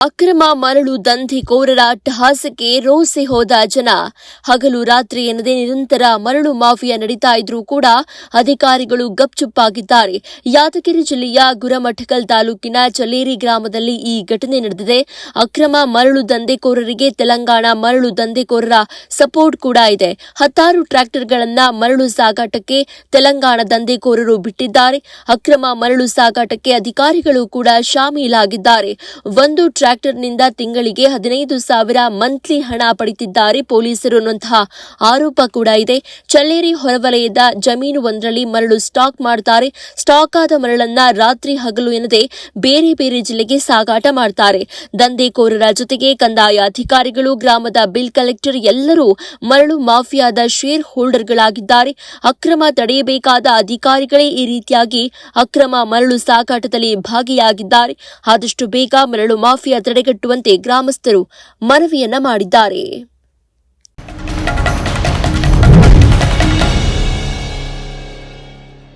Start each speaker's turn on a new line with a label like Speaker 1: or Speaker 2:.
Speaker 1: ಅಕ್ರಮ ಮರಳು ದಂಧೆಕೋರರ ಅಟ್ಟಹಾಸಕ್ಕೆ ರೋಸಿ ಹೋದ ಜನ. ಹಗಲು ರಾತ್ರಿ ಎನ್ನದೇ ನಿರಂತರ ಮರಳು ಮಾಫಿಯಾ ನಡೀತಾ ಇದ್ರೂ ಕೂಡ ಅಧಿಕಾರಿಗಳು ಗಪ್ಚುಪ್ಪಾಗಿದ್ದಾರೆ. ಯಾದಗಿರಿ ಜಿಲ್ಲೆಯ ಗುರಮಠಕಲ್ ತಾಲೂಕಿನ ಚಲೇರಿ ಗ್ರಾಮದಲ್ಲಿ ಈ ಘಟನೆ ನಡೆದಿದೆ. ಅಕ್ರಮ ಮರಳು ದಂಧೆಕೋರರಿಗೆ ತೆಲಂಗಾಣ ಮರಳು ದಂಧೆಕೋರರ ಸಪೋರ್ಟ್ ಕೂಡ ಇದೆ. 10 ಟ್ರ್ಯಾಕ್ಟರ್ಗಳನ್ನ ಮರಳು ಸಾಗಾಟಕ್ಕೆ ತೆಲಂಗಾಣ ದಂಧೆಕೋರರು ಬಿಟ್ಟಿದ್ದಾರೆ. ಅಕ್ರಮ ಮರಳು ಸಾಗಾಟಕ್ಕೆ ಅಧಿಕಾರಿಗಳು ಕೂಡ ಶಾಮೀಲಾಗಿದ್ದಾರೆ. ಒಂದು ಟ್ರ್ಯಾಕ್ಟರ್ನಿಂದ ತಿಂಗಳಿಗೆ 15,000 ಮಂತ್ಲಿ ಹಣ ಪಡೆದಿದ್ದಾರೆ ಪೊಲೀಸರು ಅನ್ನುವಂತಹ ಆರೋಪ ಕೂಡ ಇದೆ. ಚಳ್ಳೇರಿ ಹೊರವಲಯದ ಜಮೀನು ಒಂದರಲ್ಲಿ ಮರಳು ಸ್ಟಾಕ್ ಮಾಡ್ತಾರೆ. ಸ್ಟಾಕ್ ಆದ ಮರಳನ್ನ ರಾತ್ರಿ ಹಗಲು ಎನ್ನದೆ ಬೇರೆ ಬೇರೆ ಜಿಲ್ಲೆಗೆ ಸಾಗಾಟ ಮಾಡ್ತಾರೆ. ದಂಧೆಕೋರರ ಜೊತೆಗೆ ಕಂದಾಯ ಅಧಿಕಾರಿಗಳು, ಗ್ರಾಮದ ಬಿಲ್ ಕಲೆಕ್ಟರ್ ಎಲ್ಲರೂ ಮರಳು ಮಾಫಿಯಾದ ಶೇರ್ ಹೋಲ್ಡರ್ಗಳಾಗಿದ್ದಾರೆ. ಅಕ್ರಮ ತಡೆಯಬೇಕಾದ ಅಧಿಕಾರಿಗಳೇ ಈ ರೀತಿಯಾಗಿ ಅಕ್ರಮ ಮರಳು ಸಾಗಾಟದಲ್ಲಿ ಭಾಗಿಯಾಗಿದ್ದಾರೆ. ಆದಷ್ಟು ಬೇಗ ಮರಳು ಮಾಫಿಯಾ ತಡೆಗಟ್ಟುವಂತೆ ಗ್ರಾಮಸ್ಥರು ಮನವಿಯನ್ನ ಮಾಡಿದ್ದಾರೆ.